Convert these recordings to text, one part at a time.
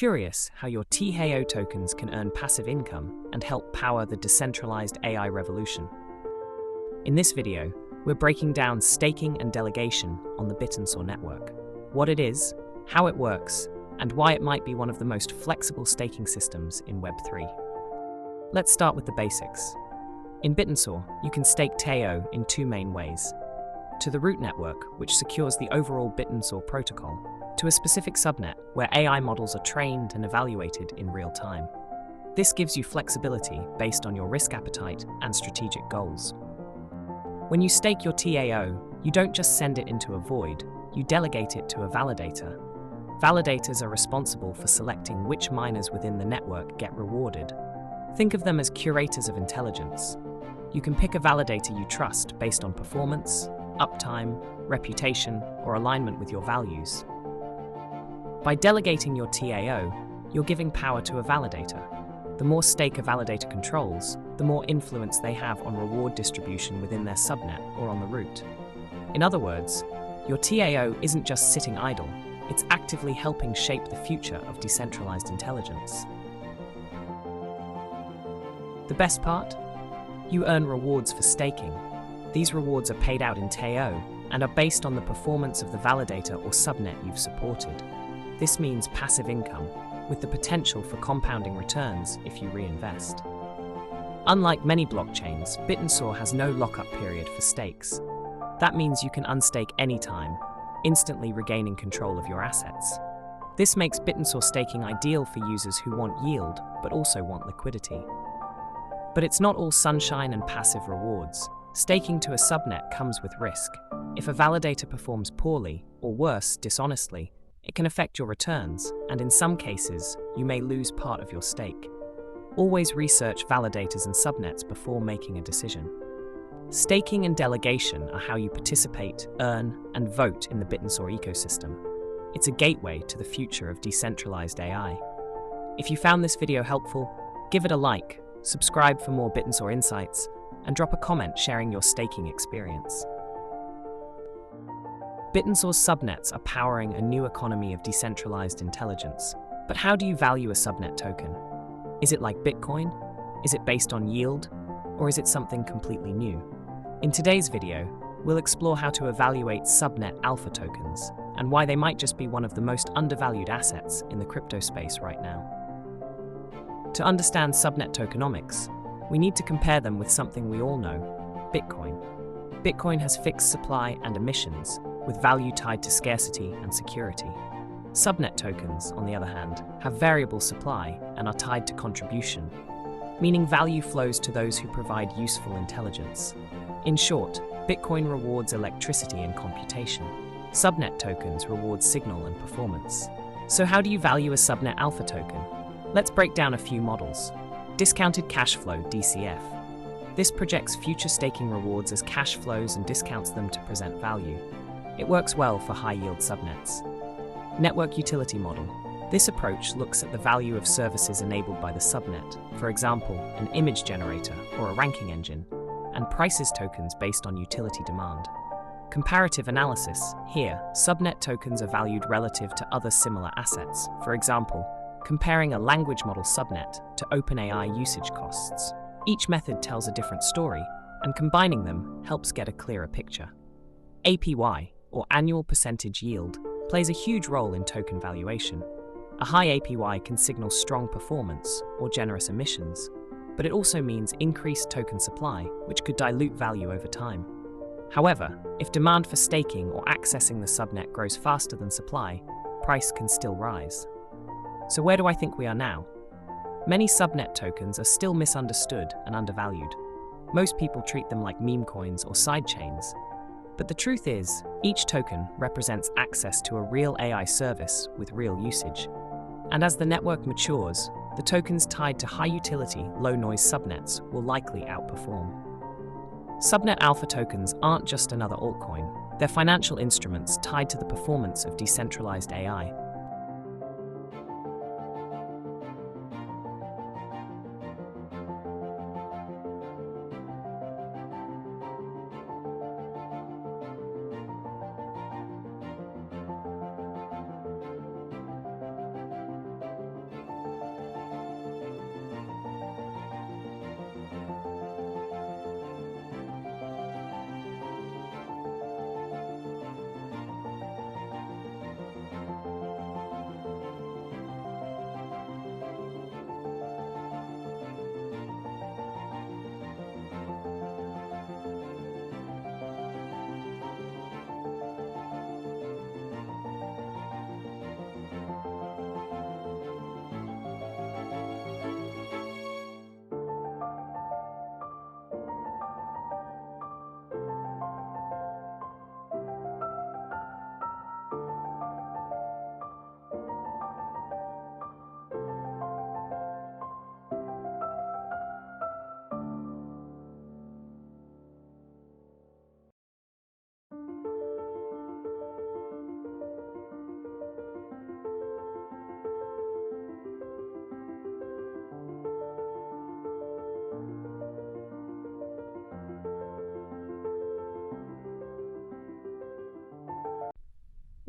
curious how your TAO tokens can earn passive income and help power the decentralized AI revolution? In this video, we're breaking down staking and delegation on the Bittensor network, what it is, how it works, and why it might be one of the most flexible staking systems in Web3. Let's start with the basics. In Bittensor, you can stake TAO in two main ways: to the root network, which secures the overall Bittensor protocol, to a specific subnet where AI models are trained and evaluated in real time. This gives you flexibility based on your risk appetite and strategic goals. When you stake your TAO, you don't just send it into a void, you delegate it to a validator. Validators are responsible for selecting which miners within the network get rewarded. Think of them as curators of intelligence. You can pick a validator you trust based on performance, uptime, reputation, or alignment with your values. By delegating your TAO, you're giving power to a validator. The more stake a validator controls, the more influence they have on reward distribution within their subnet or on the root. In other words, your TAO isn't just sitting idle, it's actively helping shape the future of decentralized intelligence. The best part? You earn rewards for staking. These rewards are paid out in TAO and are based on the performance of the validator or subnet you've supported. This means passive income, with the potential for compounding returns if you reinvest. Unlike many blockchains, Bittensor has no lockup period for stakes. That means you can unstake anytime, instantly regaining control of your assets. This makes Bittensor staking ideal for users who want yield, but also want liquidity. But it's not all sunshine and passive rewards. Staking to a subnet comes with risk. If a validator performs poorly, or worse, dishonestly, it can affect your returns, and in some cases, you may lose part of your stake. Always research validators and subnets before making a decision. Staking and delegation are how you participate, earn, and vote in the Bittensor ecosystem. It's a gateway to the future of decentralized AI. If you found this video helpful, give it a like, subscribe for more Bittensor insights, and drop a comment sharing your staking experience. Bittensor's subnets are powering a new economy of decentralized intelligence. But how do you value a subnet token? Is it like Bitcoin? Is it based on yield? Or is it something completely new? In today's video, we'll explore how to evaluate subnet alpha tokens and why they might just be one of the most undervalued assets in the crypto space right now. To understand subnet tokenomics, we need to compare them with something we all know: Bitcoin. Bitcoin has fixed supply and emissions, with value tied to scarcity and security. Subnet tokens, on the other hand, have variable supply and are tied to contribution, meaning value flows to those who provide useful intelligence. In short, Bitcoin rewards electricity and computation. Subnet tokens reward signal and performance. So how do you value a subnet alpha token? Let's break down a few models. Discounted cash flow, DCF. This projects future staking rewards as cash flows and discounts them to present value. It works well for high-yield subnets. Network utility model. This approach looks at the value of services enabled by the subnet, for example, an image generator or a ranking engine, and prices tokens based on utility demand. Comparative analysis. Here, subnet tokens are valued relative to other similar assets, for example, comparing a language model subnet to OpenAI usage costs. Each method tells a different story, and combining them helps get a clearer picture. APY, or annual percentage yield, plays a huge role in token valuation. A high APY can signal strong performance or generous emissions, but it also means increased token supply, which could dilute value over time. However, if demand for staking or accessing the subnet grows faster than supply, price can still rise. So where do I think we are now? Many subnet tokens are still misunderstood and undervalued. Most people treat them like meme coins or sidechains. But the truth is, each token represents access to a real AI service with real usage. And as the network matures, the tokens tied to high-utility, low-noise subnets will likely outperform. Subnet alpha tokens aren't just another altcoin. They're financial instruments tied to the performance of decentralized AI.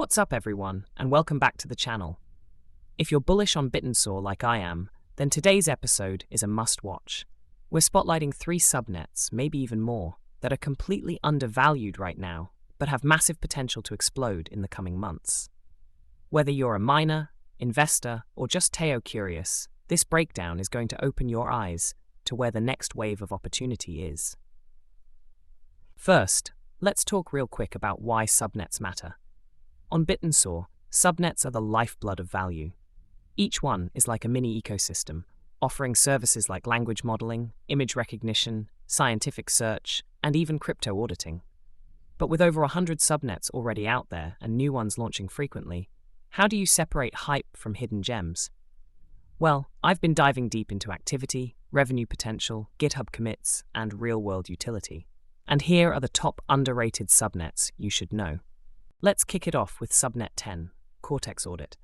What's up everyone, and welcome back to the channel. If you're bullish on Bittensor like I am, then today's episode is a must-watch. We're spotlighting 3 subnets, maybe even more, that are completely undervalued right now, but have massive potential to explode in the coming months. Whether you're a miner, investor, or just TAO curious, this breakdown is going to open your eyes to where the next wave of opportunity is. First, let's talk real quick about why subnets matter. On Bittensor, subnets are the lifeblood of value. Each one is like a mini ecosystem, offering services like language modeling, image recognition, scientific search, and even crypto auditing. But with over 100 subnets already out there and new ones launching frequently, how do you separate hype from hidden gems? Well, I've been diving deep into activity, revenue potential, GitHub commits, and real-world utility. And here are the top underrated subnets you should know. Let's kick it off with subnet 10, Cortex Audit.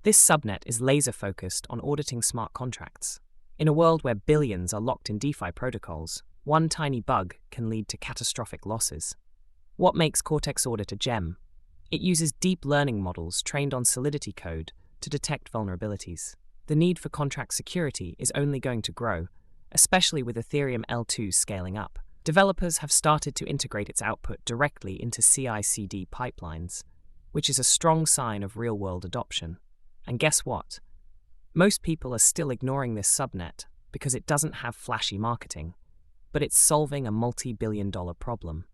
This subnet is laser-focused on auditing smart contracts. In a world where billions are locked in DeFi protocols, one tiny bug can lead to catastrophic losses. What makes Cortex Audit a gem? It uses deep learning models trained on Solidity code to detect vulnerabilities. The need for contract security is only going to grow, especially with Ethereum L2 scaling up. Developers have started to integrate its output directly into CI/CD pipelines, which is a strong sign of real-world adoption. And guess what? Most people are still ignoring this subnet because it doesn't have flashy marketing, but it's solving a multi-billion-dollar problem.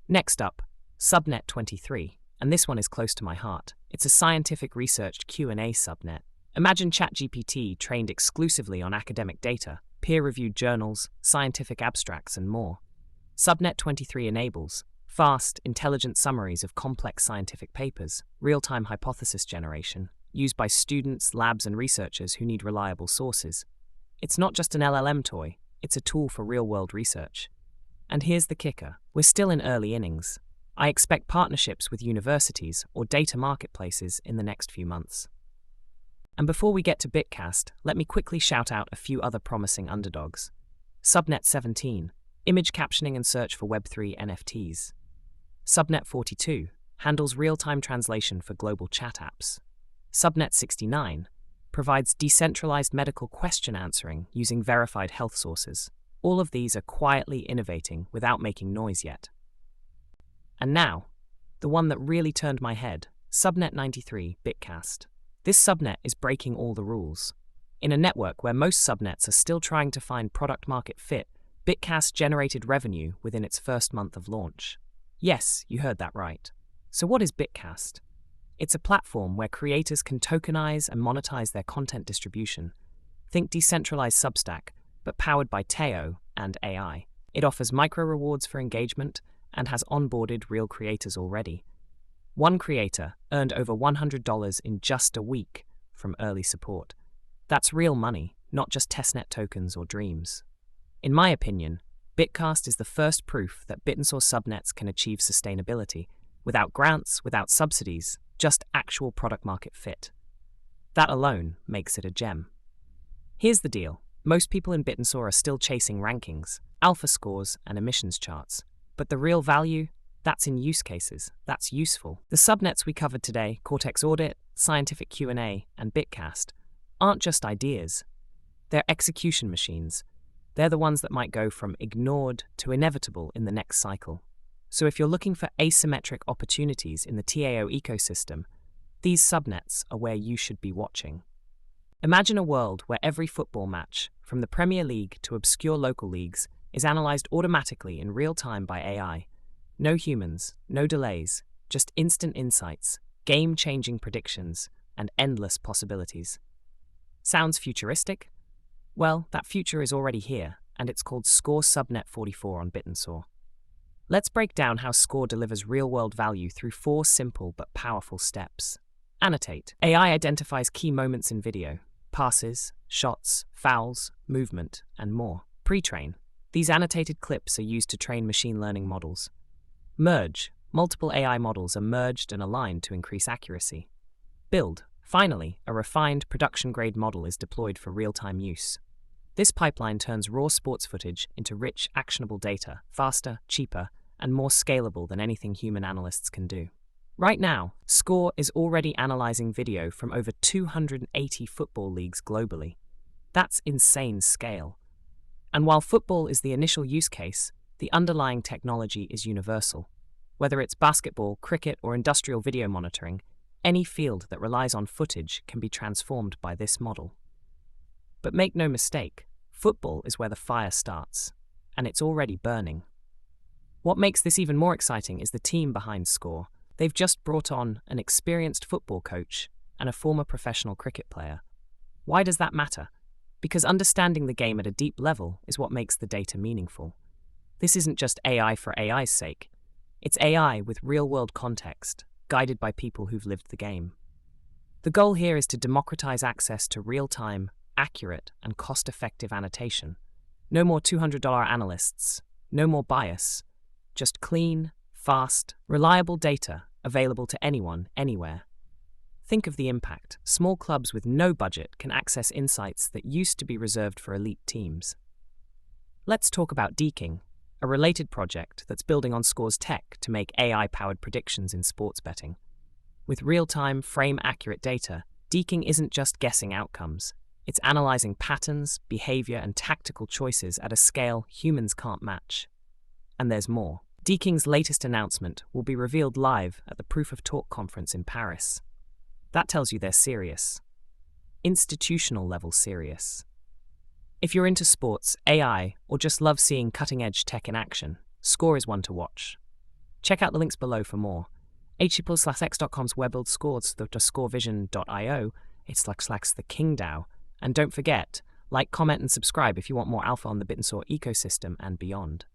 Next up, subnet 23, and this one is close to my heart. It's a scientific research Q&A subnet. Imagine ChatGPT trained exclusively on academic data, peer-reviewed journals, scientific abstracts, and more. Subnet 23 enables fast, intelligent summaries of complex scientific papers, real-time hypothesis generation, used by students, labs, and researchers who need reliable sources. It's not just an LLM toy, it's a tool for real-world research. And here's the kicker, we're still in early innings. I expect partnerships with universities or data marketplaces in the next few months. And before we get to Bitcast, let me quickly shout out a few other promising underdogs. Subnet 17, image captioning and search for Web3 NFTs. Subnet 42, handles real-time translation for global chat apps. Subnet 69, provides decentralized medical question answering using verified health sources. All of these are quietly innovating without making noise yet. And now, the one that really turned my head, Subnet 93, Bitcast. This subnet is breaking all the rules. In a network where most subnets are still trying to find product-market fit, Bitcast generated revenue within its first month of launch. Yes, you heard that right. So what is Bitcast? It's a platform where creators can tokenize and monetize their content distribution. Think decentralized Substack, but powered by TAO and AI. It offers micro-rewards for engagement and has onboarded real creators already. One creator earned over $100 in just a week from early support. That's real money, not just testnet tokens or dreams. In my opinion, Bitcast is the first proof that Bittensor subnets can achieve sustainability, without grants, without subsidies, just actual product-market fit. That alone makes it a gem. Here's the deal. Most people in Bittensor are still chasing rankings, alpha scores, and emissions charts. But the real value? That's in use cases. That's useful. The subnets we covered today, Cortex Audit, Scientific Q&A, and Bitcast, aren't just ideas. They're execution machines. They're the ones that might go from ignored to inevitable in the next cycle. So if you're looking for asymmetric opportunities in the TAO ecosystem, these subnets are where you should be watching. Imagine a world where every football match, from the Premier League to obscure local leagues, is analyzed automatically in real time by AI. No humans, no delays, just instant insights, game-changing predictions, and endless possibilities. Sounds futuristic? Well, that future is already here, and it's called Score Subnet 44 on Bittensor. Let's break down how Score delivers real-world value through 4 simple but powerful steps. Annotate. AI identifies key moments in video, passes, shots, fouls, movement, and more. Pre-train. These annotated clips are used to train machine learning models. Merge. Multiple AI models are merged and aligned to increase accuracy. Build. Finally, a refined production-grade model is deployed for real-time use. This pipeline turns raw sports footage into rich, actionable data, faster, cheaper, and more scalable than anything human analysts can do. Right now, Score is already analyzing video from over 280 football leagues globally. That's insane scale. And while football is the initial use case, the underlying technology is universal. Whether it's basketball, cricket, or industrial video monitoring, any field that relies on footage can be transformed by this model. But make no mistake, football is where the fire starts, and it's already burning. What makes this even more exciting is the team behind Score. They've just brought on an experienced football coach and a former professional cricket player. Why does that matter? Because understanding the game at a deep level is what makes the data meaningful. This isn't just AI for AI's sake. It's AI with real-world context, guided by people who've lived the game. The goal here is to democratize access to real-time, accurate, and cost-effective annotation. No more $200 analysts, no more bias, just clean, fast, reliable data available to anyone, anywhere. Think of the impact. Small clubs with no budget can access insights that used to be reserved for elite teams. Let's talk about deking, a related project that's building on Score's tech to make AI-powered predictions in sports betting. With real-time, frame-accurate data, deking isn't just guessing outcomes. It's analyzing patterns, behavior, and tactical choices at a scale humans can't match. And there's more. Deking's latest announcement will be revealed live at the Proof of Talk conference in Paris. That tells you they're serious. Institutional level serious. If you're into sports, AI, or just love seeing cutting-edge tech in action, Score is one to watch. Check out the links below for more. http://x.com's webbuild scores the scorevision.io, it's the King DAO. And don't forget, like, comment, and subscribe if you want more alpha on the Bittensor ecosystem and beyond.